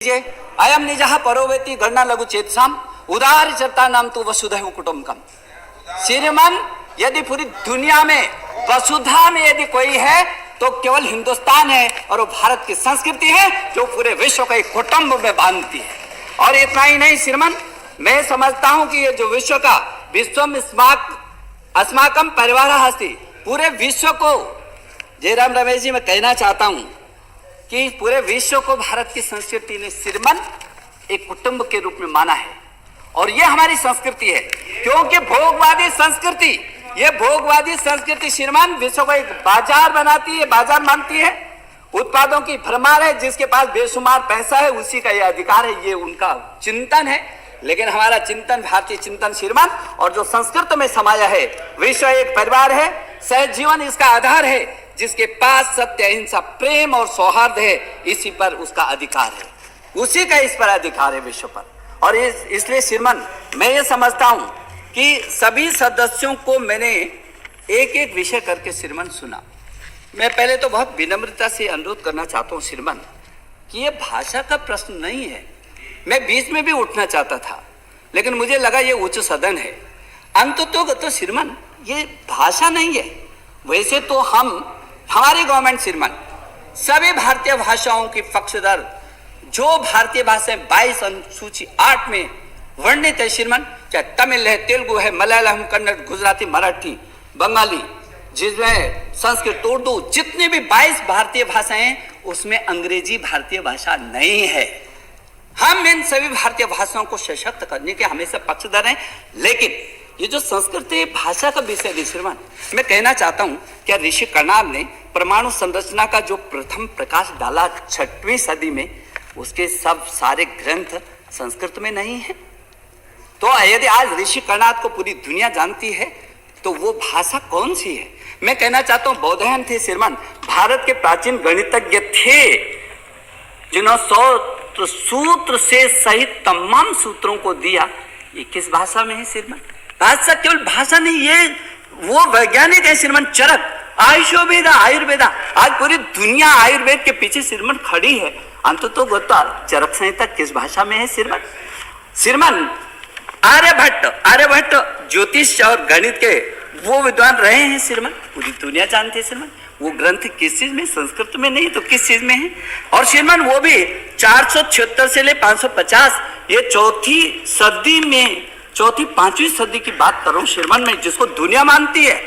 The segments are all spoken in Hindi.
अयम निजः परोवेति गणना लघु चेतसाम उदार चरता नाम तो वसुधैव कुटुंबकम। श्रीमान, यदि पूरी दुनिया में वसुधा में यदि कोई है तो केवल हिंदुस्तान है, और वो भारत की संस्कृति है जो पूरे विश्व को एक कुटुंब में बांधती है। और इतना ही नहीं श्रीमान, मैं समझता हूं कि ये जो विश्व का विश्वम अस्माकम परिवार हस्ती, पूरे विश्व को जयराम रमेश जी मैं कहना चाहता हूं कि पूरे विश्व को भारत की संस्कृति ने श्रीमान एक कुटुंब के रूप में माना है। और ये हमारी संस्कृति है, क्योंकि भोगवादी संस्कृति, ये भोगवादी संस्कृति श्रीमान विश्व को एक बाजार बनाती है, बाजार मानती है, उत्पादों की भरमार है, जिसके पास बेशुमार पैसा है उसी का ये अधिकार है, ये उनका चिंतन है। लेकिन हमारा चिंतन, भारतीय चिंतन श्रीमान, और जो संस्कृत में समाया है, विश्व एक परिवार है, सहज जीवन इसका आधार है, जिसके पास सत्य, अहिंसा, प्रेम और सौहार्द है, इसी पर उसका अधिकार है, उसी का इस पर अधिकार है विश्व पर। और इसलिए श्रीमान मैं ये समझता हूं कि सभी सदस्यों को मैंने एक एक विषय करके श्रीमान सुना। मैं पहले तो बहुत विनम्रता से अनुरोध करना चाहता हूं श्रीमान कि ये भाषा का प्रश्न नहीं है। मैं बीच में भी उठना चाहता था, लेकिन मुझे लगा ये उच्च सदन है। अंततः तो श्रीमान ये भाषा नहीं है। वैसे तो हमारी गवर्नमेंट श्रीमान सभी भारतीय भाषाओं की पक्षधर, जो भारतीय भाषाएं 22 अनुसूची 8 में वर्णित है श्रीमान, चाहे तमिल है, तेलुगु है, मलयालम, कन्नड़, गुजराती, मराठी, बंगाली, जिसमें संस्कृत, उर्दू, जितने भी 22 भारतीय भाषाएं हैं उसमें अंग्रेजी भारतीय भाषा नहीं है। हम इन सभी भारतीय भाषाओं को सशक्त करने के हमेशा पक्षधर हैं। लेकिन ये जो संस्कृत भाषा का विषय है श्रीमान, मैं कहना चाहता हूं कि ऋषि कर्नाड ने परमाणु संरचना का जो प्रथम प्रकाश डाला 6वीं सदी में, उसके सब सारे ग्रंथ संस्कृत में नहीं है। तो यदि आज ऋषि कर्नाड को पूरी दुनिया जानती है तो वो भाषा कौन सी है? मैं कहना चाहता हूं बौधायन थे श्रीमान, भारत के प्राचीन गणितज्ञ थे, जिन्होंने सूत्र से सहित तमाम सूत्रों को दिया। ये किस भाषा में है श्रीमान? भाषा केवल भाषा नहीं, ये वो वैज्ञानिक है श्रीमान, चरक, आयुर्वेदा, आयुर्वेदा। आज पूरी दुनिया आयुर्वेद के पीछे श्रीमान खड़ी है। अंततः चरक संहिता किस भाषा में है श्रीमान? श्रीमान आर्यभट्ट ज्योतिष और गणित के वो विद्वान रहे हैं श्रीमान, पूरी दुनिया जानती है श्रीमान। वो ग्रंथ किस चीज में? संस्कृत में नहीं तो किस चीज में है? और श्रीमान वो भी 476 से ले 550, ये चौथी सदी में, चौथी 5वीं सदी की बात कर रहा हूं श्रीमान मैं, जिसको दुनिया मानती है।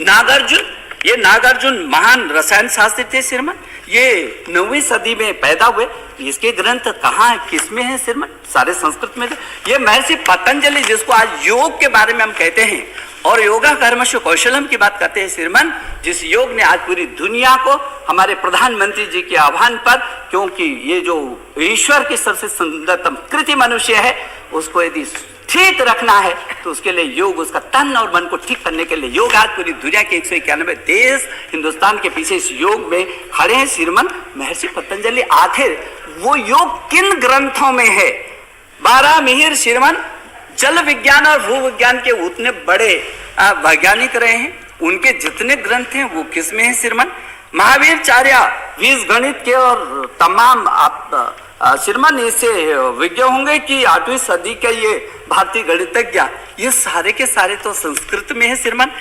नागार्जुन, ये नागार्जुन महान रसायन शास्त्री थे श्रीमान, ये 9वीं सदी में पैदा हुए। इसके ग्रंथ कहाँ है, किस में है श्रीमान? सारे संस्कृत में थे। ये महर्षि पतंजलि, जिसको आज योग के बारे में हम कहते हैं और योगा कर्मशु कौशलम की बात करते हैं श्रीमान, जिस योग ने आज पूरी दुनिया को हमारे प्रधानमंत्री जी के आह्वान पर, क्योंकि ये जो ईश्वर की सबसे सुंदरतम कृति मनुष्य है, उसको यदि ठीक रखना है तो उसके लिए योग, उसका तन और मन को ठीक करने के लिए योग, आज पूरी दुनिया के 191 देश हिंदुस्तान के पीछे इस योग में खड़े हैं श्रीमान महर्षि पतंजलि। आखिर वो योग किन ग्रंथों में है? 12 मिहिर श्रीमान जल विज्ञान और भू विज्ञान के उतने बड़े वैज्ञानिक रहे हैं, उनके जितने ग्रंथ हैं वो किसमें है श्रीमान? महावीराचार्य बीज गणित के और तमाम आप श्रीमान इससे विज्ञ होंगे कि 8वीं सदी के ये भारतीय गणितज्ञ, ये सारे के सारे तो संस्कृत में है श्रीमान।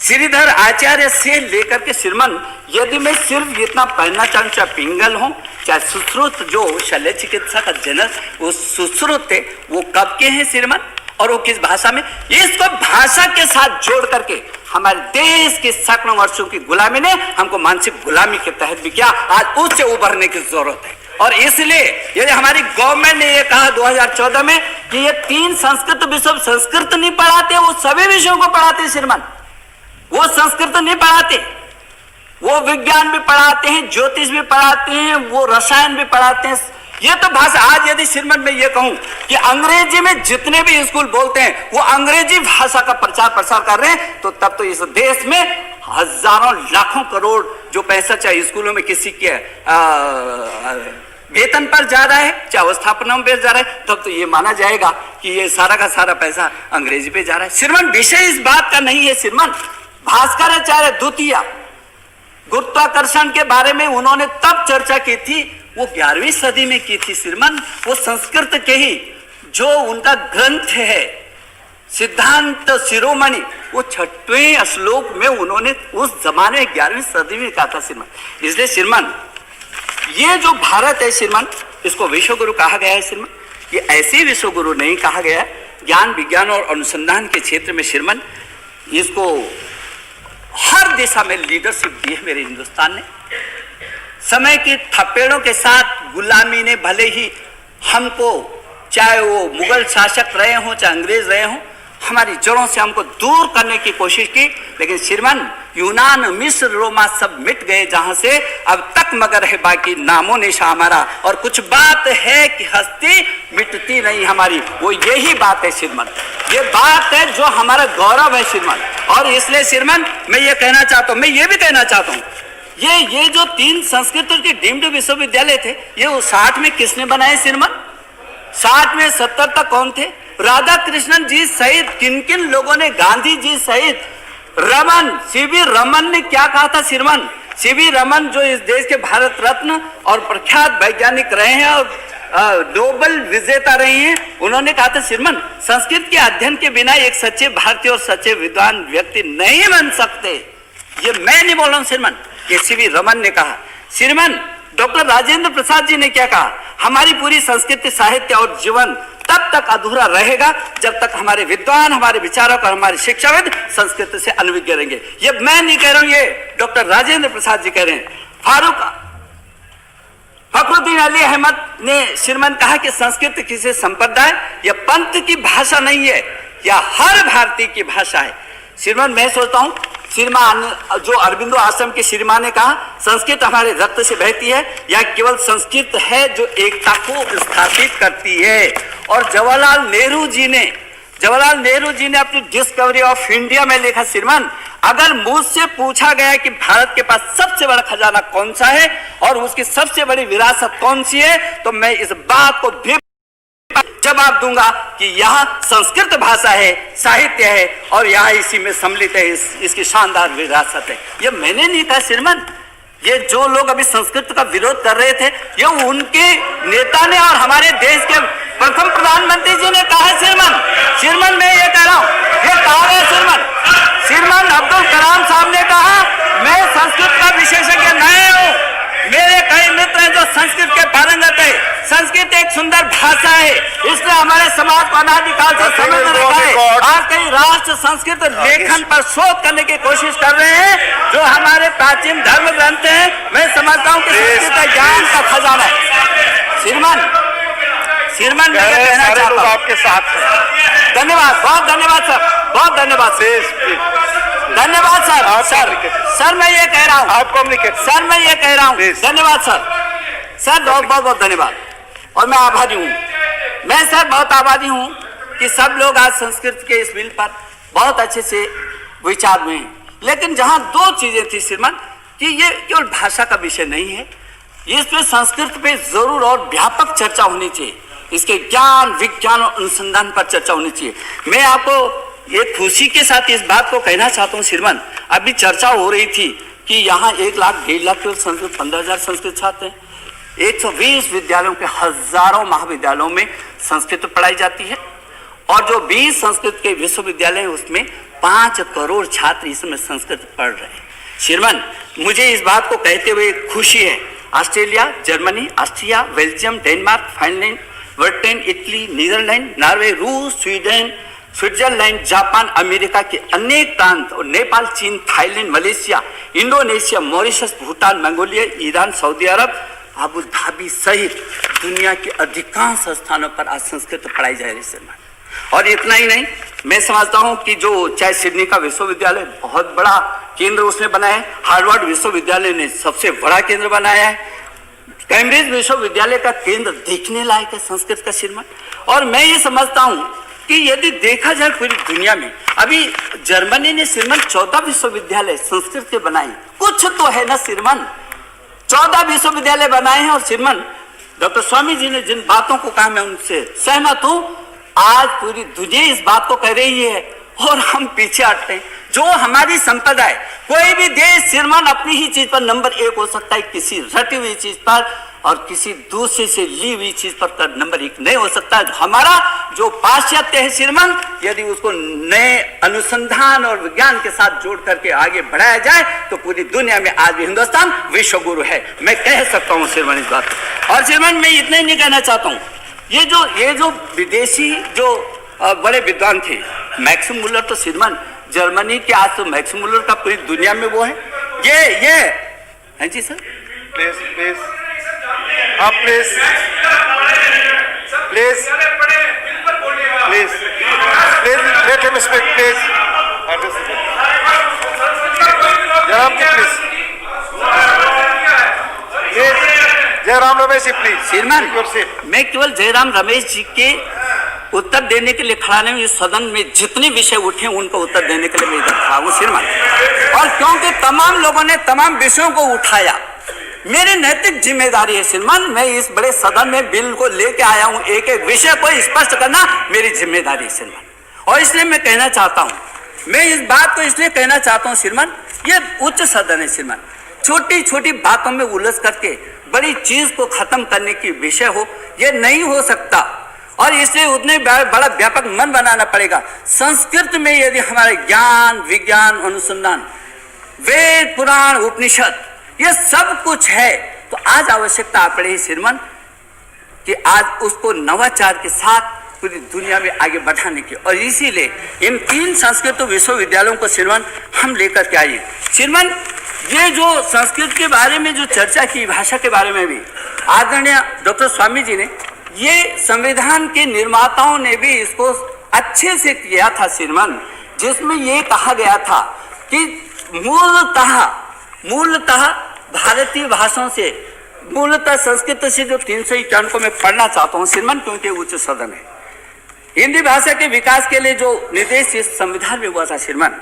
श्रीधर आचार्य से लेकर के श्रीमान, यदि मैं सिर्फ इतना पढ़ना चाहूँ, चाहे पिंगल हो, चाहे सुश्रुत, जो शल्य चिकित्सा का जनक वो सुश्रुत थे, वो कब के हैं श्रीमान और वो किस भाषा में? इसको भाषा के साथ जोड़ करके हमारे देश के सैकड़ों वर्षों की गुलामी ने हमको मानसिक गुलामी के तहत भी किया। आज उससे उभरने की जरूरत है। और इसलिए यदि हमारी गवर्नमेंट ने ये कहा 2014 में कि ये 3 संस्कृत विषय संस्कृत नहीं पढ़ाते, वो सभी विषयों को पढ़ाते श्रीमान, वो संस्कृत नहीं पढ़ाते, वो विज्ञान भी पढ़ाते हैं, ज्योतिष भी पढ़ाते हैं, वो रसायन भी पढ़ाते हैं। ये तो भाषा, आज यदि श्रीमान मैं ये कहूं कि अंग्रेजी में जितने भी स्कूल बोलते हैं वो अंग्रेजी भाषा का प्रचार प्रसार कर रहे हैं, तो तब तो इस देश में हजारों लाखों करोड़ जो पैसा चाहे स्कूलों में किसी के वेतन पर जा रहा है, चाहे अवस्थापना में जा रहा है, तब तो ये माना जाएगा कि ये सारा का सारा पैसा अंग्रेजी पे जा रहा है। श्रीमान विषय इस बात का नहीं है श्रीमान। भास्कराचार्य द्वितीय गुरुत्वाकर्षण के बारे में उन्होंने तब चर्चा की थी वो 11वीं सदी में की थी श्रीमान। वो संस्कृत के ही जो उनका ग्रंथ है सिद्धांत शिरोमणि, वो 6वें श्लोक में उन्होंने उस जमाने में 11वीं सदी में कहा था श्रीमान। इसलिए श्रीमान ये जो भारत है श्रीमान, इसको विश्वगुरु कहा गया है श्रीमान। ये ऐसे विश्वगुरु नहीं कहा गया है, ज्ञान विज्ञान और अनुसंधान के क्षेत्र में श्रीमान इसको हर दिशा में लीडरशिप दी है मेरे हिंदुस्तान ने। समय की थपेड़ों के साथ गुलामी ने भले ही हमको, चाहे वो मुगल शासक रहे हों चाहे अंग्रेज रहे हों, हमारी जड़ों से हमको दूर करने की कोशिश की, लेकिन श्रीमान यूनान मिस्र रोमा सब मिट गए जहां से, अब तक मगर है बाकी नामो निशा हमारा। और कुछ बात है कि हस्ती मिटती नहीं हमारी, वो यही बात है श्रीमान। ये बात है जो हमारा गौरव है श्रीमान। और इसलिए श्रीमान मैं ये कहना चाहता हूं, मैं ये भी कहना चाहता हूं, ये जो 3 संस्कृत के डीम्ड विश्वविद्यालय थे, ये 60 में किसने बनाए श्रीमान? 60 में 70 तक कौन थे? राधा कृष्णन जी सहित किन किन लोगों ने, गांधी जी सहित रमन, सीवी रमन ने क्या कहा था श्रीमान? सीवी रमन जो इस देश के भारत रत्न और प्रख्यात वैज्ञानिक रहे हैं और नोबेल विजेता रहे हैं, उन्होंने कहा था श्रीमान संस्कृत के अध्ययन के बिना एक सच्चे भारतीय और सच्चे विद्वान व्यक्ति नहीं बन सकते। ये मैं नहीं बोल रहा हूं श्रीमान, ये सीवी रमन ने कहा। श्रीमान डॉक्टर राजेंद्र प्रसाद जी ने क्या कहा? हमारी पूरी संस्कृति, साहित्य और जीवन तब तक अधूरा रहेगा जब तक हमारे विद्वान, हमारे विचारक और हमारे शिक्षाविद संस्कृत से अनभिज्ञ रहेंगे। ये मैं नहीं कह रहा हूं, ये डॉक्टर राजेंद्र प्रसाद जी कह रहे हैं। फखरुद्दीन अली अहमद ने श्रीमान कहा कि संस्कृत किसी संप्रदाय या पंथ की भाषा नहीं है, या हर भारतीय की भाषा है। श्रीमान मैं सोचता हूं, श्रीमान जो अरबिंदो आश्रम के श्रीमान ने कहा संस्कृत हमारे रक्त से बहती है, या केवल संस्कृत है जो एकता को स्थापित करती है। और जवाहरलाल नेहरू जी ने अपनी डिस्कवरी ऑफ इंडिया में लिखा श्रीमान, अगर मुझसे पूछा गया कि भारत के पास सबसे बड़ा खजाना कौन सा है और उसकी सबसे बड़ी विरासत कौन सी है, तो मैं इस बात को भी जवाब दूंगा कि यहाँ संस्कृत भाषा है, साहित्य है और यहाँ इसी में सम्मिलित है इसकी शानदार विरासत है। ये मैंने नहीं कहा श्रीमान, ये जो लोग अभी संस्कृत का विरोध कर रहे थे, ये उनके नेता ने और हमारे देश के प्रथम प्रधानमंत्री जी ने कहा है श्रीमान मैं ये कह रहा हूँ, ये कहा है श्रीमान अब्दुल कलाम साहब ने कहा मैं संस्कृत का विशेषज्ञ नहीं हूँ, मेरे कई मित्र हैं जो संस्कृत के पारंगत है। संस्कृत एक सुंदर भाषा है, इसलिए हमारे समाज को अनादिकाल से समझ रखा है। आज कई राष्ट्र संस्कृत लेखन पर शोध करने की कोशिश कर रहे हैं, जो हमारे प्राचीन धर्म ग्रंथ हैं। मैं समझता हूँ कि संस्कृत ज्ञान का खजाना है। श्रीमान मैं ये कहना चाहता हूँ, आपके साथ धन्यवाद, बहुत धन्यवाद सर, बहुत धन्यवाद धन्यवाद सर मैं ये कह रहा हूँ, धन्यवाद सर बहुत धन्यवाद। और मैं आभारी हूँ, मैं सर बहुत आभारी हूँ कि सब लोग आज संस्कृत के इस बिल पर बहुत अच्छे से विचार हुए हैं। लेकिन जहाँ 2 चीजें थी श्रीमान, कि ये केवल भाषा का विषय नहीं है, इस पे संस्कृत पे जरूर और व्यापक चर्चा होनी चाहिए, इसके ज्ञान विज्ञान और अनुसंधान पर चर्चा होनी चाहिए। मैं आपको ये खुशी के साथ इस बात को कहना चाहता हूँ श्रीमान, अभी चर्चा हो रही थी कि यहाँ 1 लाख 1.5 लाख केवल संस्कृत 15,000 संस्कृत छात्र हैं। 120 विद्यालयों के हजारों महाविद्यालयों में संस्कृत पढ़ाई जाती है, और जो 20 संस्कृत के विश्वविद्यालय हैं उसमें 5 करोड़ छात्र इसमें संस्कृत पढ़ रहे हैं। श्रीमान मुझे इस बात को कहते हुए खुशी है, Australia, Germany, Austria, Belgium, Denmark, Finland, Britain, Italy, Netherlands, Norway, रूस, स्वीडन, स्विट्जरलैंड, जापान, अमेरिका के अनेक प्रांत और नेपाल, चीन, Thailand, Malaysia, Indonesia, Mauritius, Bhutan, Mongolia, Iran, Saudi Arab, Abu Dhabi सहित दुनिया के अधिकांश स्थानों पर आज संस्कृत पढ़ाई जा रही है। और इतना ही नहीं, मैं समझता हूं कि जो चाहे सिडनी का विश्वविद्यालय बहुत बड़ा केंद्र उसने बनाया है, हार्वर्ड विश्वविद्यालय ने सबसे बड़ा केंद्र बनाया है, कैम्ब्रिज विश्वविद्यालय का केंद्र देखने लायक है संस्कृत का श्रीमान। और मैं ये समझता हूं कि यदि देखा जाए पूरी दुनिया में, अभी जर्मनी ने श्रीमान 14 विश्वविद्यालय संस्कृत के बनाए, कुछ तो है ना श्रीमान, 14 विश्वविद्यालय बनाए हैं। और श्रीमान डॉक्टर स्वामी जी ने जिन बातों को कहा मैं उनसे सहमत हूं, आज पूरी दुनिया इस बात को कह रही है और हम पीछे हटते हैं। जो हमारी संपदा है, कोई भी देश श्रीमान अपनी ही चीज पर नंबर 1 हो सकता है, किसी रटी हुई चीज पर और किसी दूसरे से ली हुई चीज पर नंबर 1 नहीं हो सकता। हमारा जो पाश्चात्य है श्रीमान, यदि उसको नए अनुसंधान और विज्ञान के साथ जोड़ करके आगे बढ़ाया जाए तो पूरी दुनिया में आज भी हिंदुस्तान विश्व गुरु है, मैं कह सकता हूँ श्रीमान इस बात। और श्रीमान मैं इतना ही नहीं कहना चाहता हूँ, ये जो विदेशी जो बड़े विद्वान थे, मैक्स मुलर तो श्रीमान जर्मनी के, आज तो मैक्स मुलर का पूरी दुनिया में वो है, ये है जी सर। प्लीज प्लीज आप please please please please let him speak please. Jairam ji please, Jairam Ramesh ji please. श्रीमान मैं केवल जयराम रमेश जी के उत्तर देने के लिए खड़ा नहीं, इस सदन में जितने विषय उठे उनको उत्तर देने के लिए मैं इधर खड़ा हूँ श्रीमान। और क्योंकि तमाम लोगों ने तमाम विषयों को उठाया, मेरी नैतिक जिम्मेदारी है श्रीमान, मैं इस बड़े सदन में बिल को लेके आया हूँ, एक एक विषय को स्पष्ट करना मेरी जिम्मेदारी है श्रीमान। और इसलिए मैं कहना चाहता हूँ, मैं इस बात को इसलिए कहना चाहता हूँ श्रीमान, ये उच्च सदन है श्रीमान, छोटी छोटी बातों में उलझ करके बड़ी चीज को खत्म करने की विषय हो, ये नहीं हो सकता। और इसलिए उतने बड़ा व्यापक मन बनाना पड़ेगा। संस्कृत में यदि हमारे ज्ञान विज्ञान अनुसंधान वेद पुराण उपनिषद ये सब कुछ है, तो आज आवश्यकता पड़ेगी श्रीमान कि आज उसको नवाचार के साथ पूरी दुनिया में आगे बढ़ाने की। और इसीलिए इन 3 संस्कृत विश्वविद्यालयों को श्रीमान हम लेकर के आइए। श्रीमान ये जो संस्कृत के बारे में जो चर्चा की, भाषा के बारे में भी आदरणीय डॉक्टर स्वामी जी ने, ये संविधान के निर्माताओं ने भी इसको अच्छे से किया था श्रीमान, जिसमें ये कहा गया था कि मूलतः भारतीय भाषाओं से, मूलतः संस्कृत से जो 351 को मैं पढ़ना चाहता हूँ श्रीमान, क्योंकि उच्च सदन है। हिंदी भाषा के विकास के लिए जो निर्देश इस संविधान में हुआ था श्रीमान,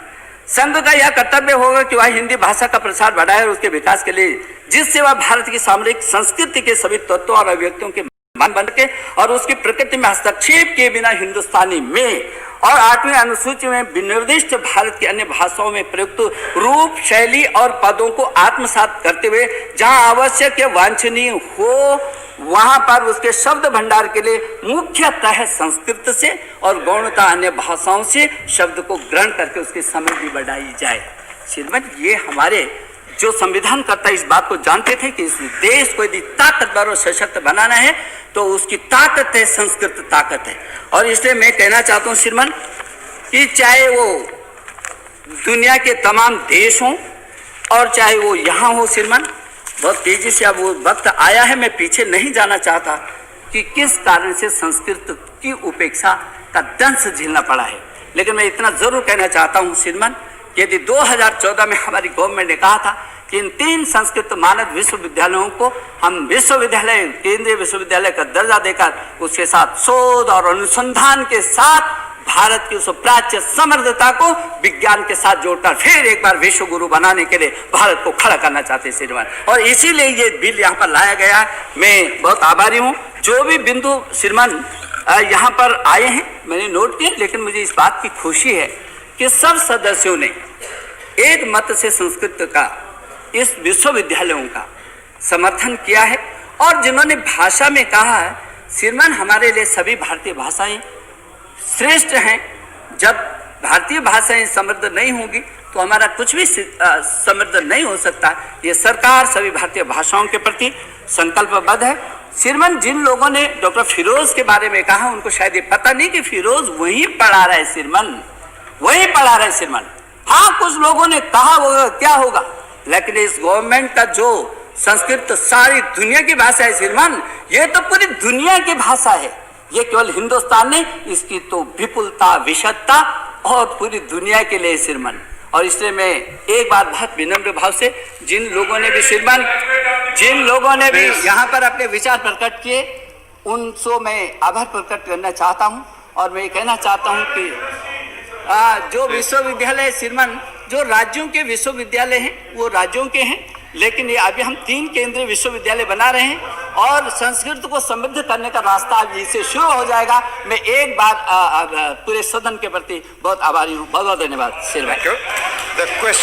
संघ का यह कर्तव्य होगा कि वह हिंदी भाषा का प्रसार बढ़ाए और उसके विकास के लिए जिससे वह भारत की सामरिक संस्कृति के सभी तत्वों और अभिव्यक्तियों के मान बन के और उसकी प्रकृति में हस्तक्षेप के बिना हिंदुस्तानी में और 8वीं अनुसूची में विनिर्दिष्ट भारत की अन्य भाषाओं में प्रयुक्त रूप शैली और पदों को आत्मसात करते हुए जहां आवश्यक या वांछनीय हो वहां पर उसके शब्द भंडार के लिए मुख्यतः संस्कृत से और गौणता अन्य भाषाओं से शब्द को ग्रहण करके उसकी समृद्धि बढ़ाई जाए। श्रीमान ये हमारे जो संविधान करता इस बात को जानते थे कि इस देश को यदि ताकतवर और सशक्त बनाना है तो उसकी ताकत है, संस्कृत ताकत है। और इसलिए मैं कहना चाहता हूँ श्रीमान कि चाहे वो दुनिया के तमाम देश हों और चाहे वो यहाँ हो श्रीमान, बहुत तेजी से अब वो वक्त आया है, मैं पीछे नहीं जाना चाहता कि किस कारण से संस्कृत की उपेक्षा का दंश झेलना पड़ा है। लेकिन मैं इतना जरूर कहना चाहता हूँ श्रीमान, यदि 2014 में हमारी गवर्नमेंट ने कहा था कि इन 3 संस्कृत मानद विश्वविद्यालयों को हम विश्वविद्यालय, केंद्रीय विश्वविद्यालय का दर्जा देकर उसके साथ शोध और अनुसंधान के साथ भारत की उस प्राच्य समृद्धता को विज्ञान के साथ जोड़कर फिर एक बार विश्व गुरु बनाने के लिए भारत को खड़ा करना चाहते हैं श्रीमान। और इसीलिए ये बिल यहाँ पर लाया गया। मैं बहुत आभारी हूँ जो भी बिंदु श्रीमान यहाँ पर आए हैं, मैंने नोट किए, लेकिन मुझे इस बात की खुशी है कि सब सदस्यों ने एक मत से संस्कृत का, इस विश्वविद्यालयों का समर्थन किया है। और जिन्होंने भाषा में कहा है श्रीमान हमारे लिए सभी भारतीय भाषाएं श्रेष्ठ हैं, जब भारतीय भाषाएं समृद्ध नहीं होंगी तो हमारा कुछ भी समृद्ध नहीं हो सकता। ये सरकार सभी भारतीय भाषाओं के प्रति संकल्पबद्ध है। श्रीमान जिन लोगों ने डॉक्टर फिरोज के बारे में कहा उनको शायद ये पता नहीं कि फिरोज वही पढ़ा रहा है श्रीमान, वही पढ़ा रहे श्रीमान। हाँ कुछ लोगों ने कहा होगा क्या होगा, लेकिन इस गवर्नमेंट का जो संस्कृत सारी दुनिया की भाषा है श्रीमान, ये तो पूरी दुनिया की भाषा है, ये केवल हिंदुस्तान नहीं, इसकी तो विपुलता विशदता और पूरी दुनिया के लिए श्रीमान। और इसलिए मैं एक बार बहुत विनम्र भाव से जिन लोगों ने भी श्रीमान, जिन लोगों ने भी यहाँ पर अपने विचार प्रकट किए उनसे मैं आभार प्रकट करना चाहता हूँ। और मैं कहना चाहता हूँ कि जो विश्वविद्यालय श्रीमान, जो राज्यों के विश्वविद्यालय हैं वो राज्यों के हैं, लेकिन ये अभी हम 3 केंद्रीय विश्वविद्यालय बना रहे हैं और संस्कृत को समृद्ध करने का रास्ता अभी इससे शुरू हो जाएगा। मैं एक बार पूरे सदन के प्रति बहुत आभारी हूँ। बहुत बहुत धन्यवाद श्रीमान।